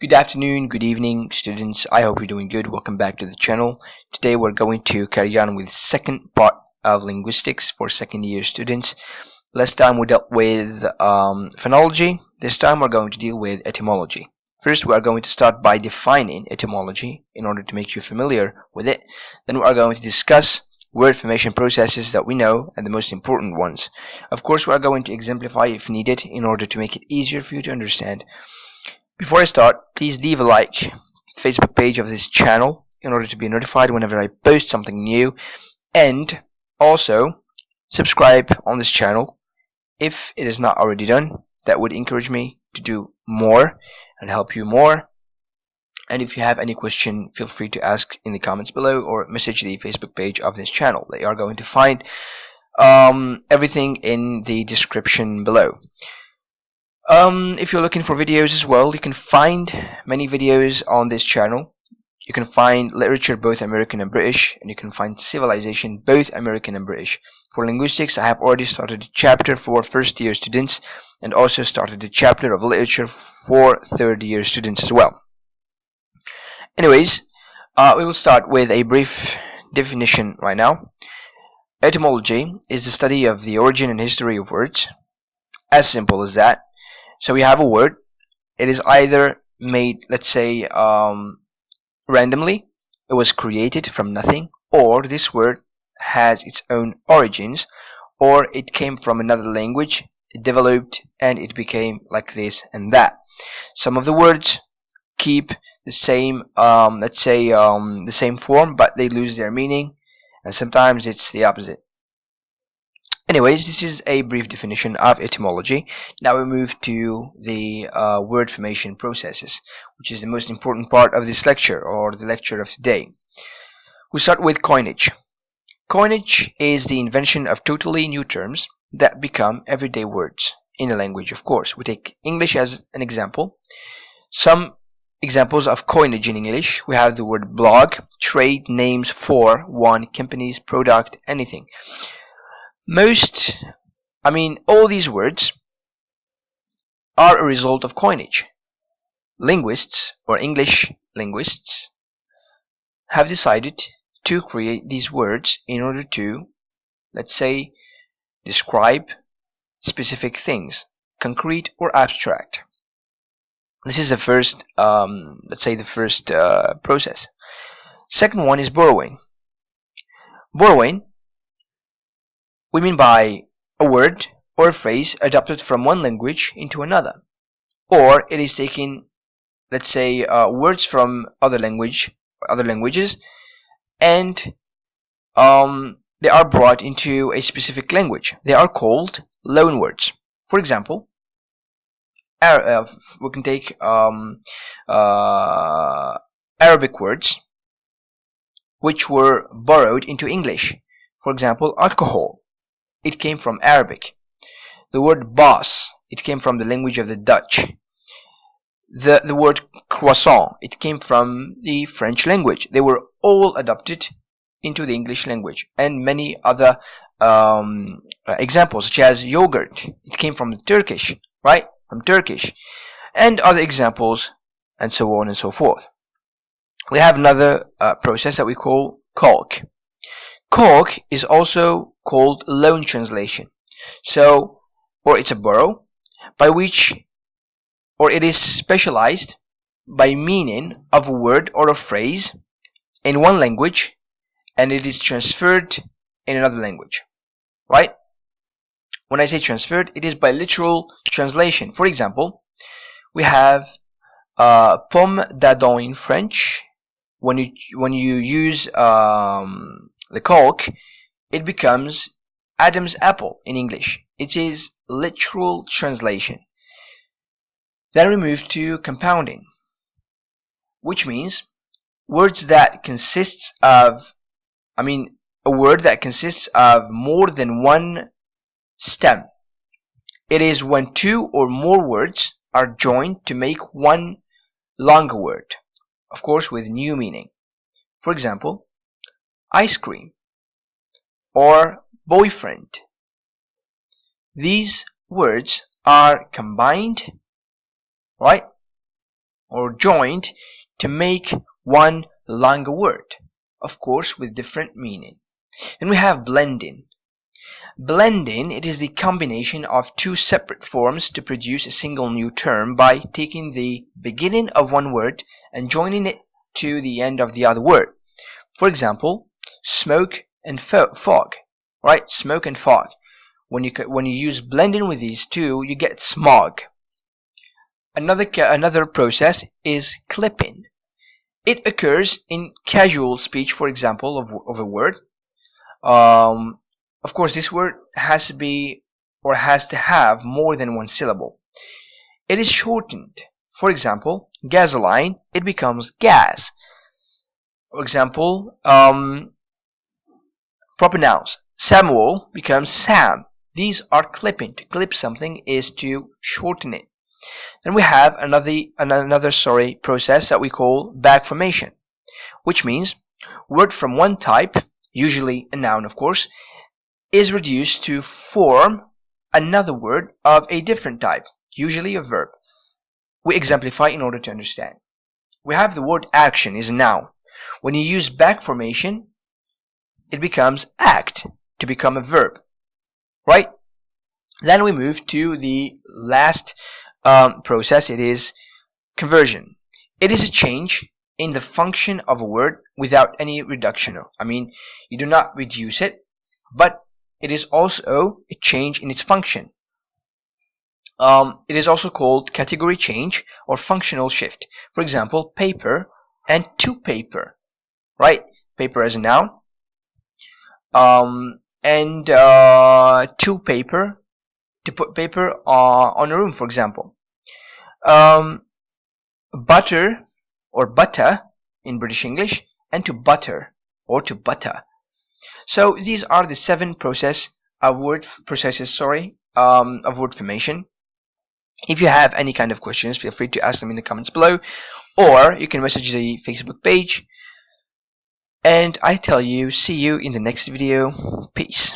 Good afternoon, good evening, students. I hope you're doing good. Welcome back to the channel. Today we're going to carry on with second part of linguistics for second year students. Last time we dealt with phonology. This time we're going to deal with etymology. First, we are going to start by defining etymology in order to make you familiar with it. Then we are going to discuss word formation processes that we know and the most important ones. Of course, we are going to exemplify if needed in order to make it easier for you to understand. Before I start, please leave a like to the Facebook page of this channel in order to be notified whenever I post something new, and also subscribe on this channel if it is not already done. That would encourage me to do more and help you more. And if you have any question, feel free to ask in the comments below or message the Facebook page of this channel. They are going to find everything in the description below. If you're looking for videos as well, you can find many videos on this channel. You can find literature, both American and British, and you can find civilization, both American and British. For linguistics, I have already started a chapter for first year students and also started a chapter of literature for third year students as well. Anyways, we will start with a brief definition right now. Etymology is the study of the origin and history of words. As simple as that. So we have a word. It is either made, let's say, randomly. It was created from nothing, or this word has its own origins, or it came from another language, it developed, and it became like this and that. Some of the words keep the same, the same form, but they lose their meaning, and sometimes it's the opposite. Anyways, this is a brief definition of etymology. Now we move to the word formation processes, which is the most important part of this lecture, or the lecture of today. We start with coinage. Coinage is the invention of totally new terms that become everyday words in a language, of course. We take English as an example. Some examples of coinage in English: we have the word blog, trade names for, one, companies, product, anything. All these words are a result of coinage. Linguists, or English linguists, have decided to create these words in order to, let's say, describe specific things, concrete or abstract. This is the first, process. Second one is borrowing. Borrowing, we mean by a word or a phrase adapted from one language into another, or it is taking, let's say, words from other languages, and they are brought into a specific language. They are called loan words. For example, we can take Arabic words which were borrowed into English. For example, alcohol. It came from Arabic. The word boss, it came from the language of the Dutch. The word croissant, it came from the French language. They were all adopted into the English language. And many other examples, such as yogurt, it came from the Turkish, right? From Turkish. And other examples, and so on and so forth. We have another process that we call calque. Calque is also called loan translation. Or it's a borrow, by which, or it is specialized by meaning of a word or a phrase in one language, and it is transferred in another language, right? When I say transferred, it is by literal translation. For example, we have pomme d'Adam in French. When you use the calque, it becomes Adam's apple in English. It is literal translation. Then we move to compounding, which means words that consists of, a word that consists of more than one stem. It is when two or more words are joined to make one longer word, of course with new meaning. For example, ice cream or boyfriend. These words are combined, right? or joined to make one longer word, of course with different meaning. Then we have blending. Blending, it is the combination of two separate forms to produce a single new term by taking the beginning of one word and joining it to the end of the other word. For example, smoke and fog, right? Smoke and fog. When you use blending with these two, you get smog. Another process is clipping. It occurs in casual speech, for example, of a word. Of course, this word has to be or has to have more than one syllable. It is shortened. For example, gasoline, it becomes gas. For example, proper nouns. Samuel becomes Sam. These are clipping. To clip something is to shorten it. Then we have another process that we call back formation, which means word from one type, usually a noun of course, is reduced to form another word of a different type, usually a verb. We exemplify in order to understand. We have the word action is a noun. When you use back formation, it becomes act to become a verb, right? Then we move to the last process. It is conversion. It is a change in the function of a word without any reduction. I mean, you do not reduce it, but it is also a change in its function. It is also called category change or functional shift. For example, paper and to paper, right? Paper as a noun, and to paper, to put paper on a room, for example. Butter or butter in British English, and to butter or to butter. So these are the 7 processes of word formation. If you have any kind of questions, feel free to ask them in the comments below, or you can message the Facebook page. And I tell you, see you in the next video. Peace.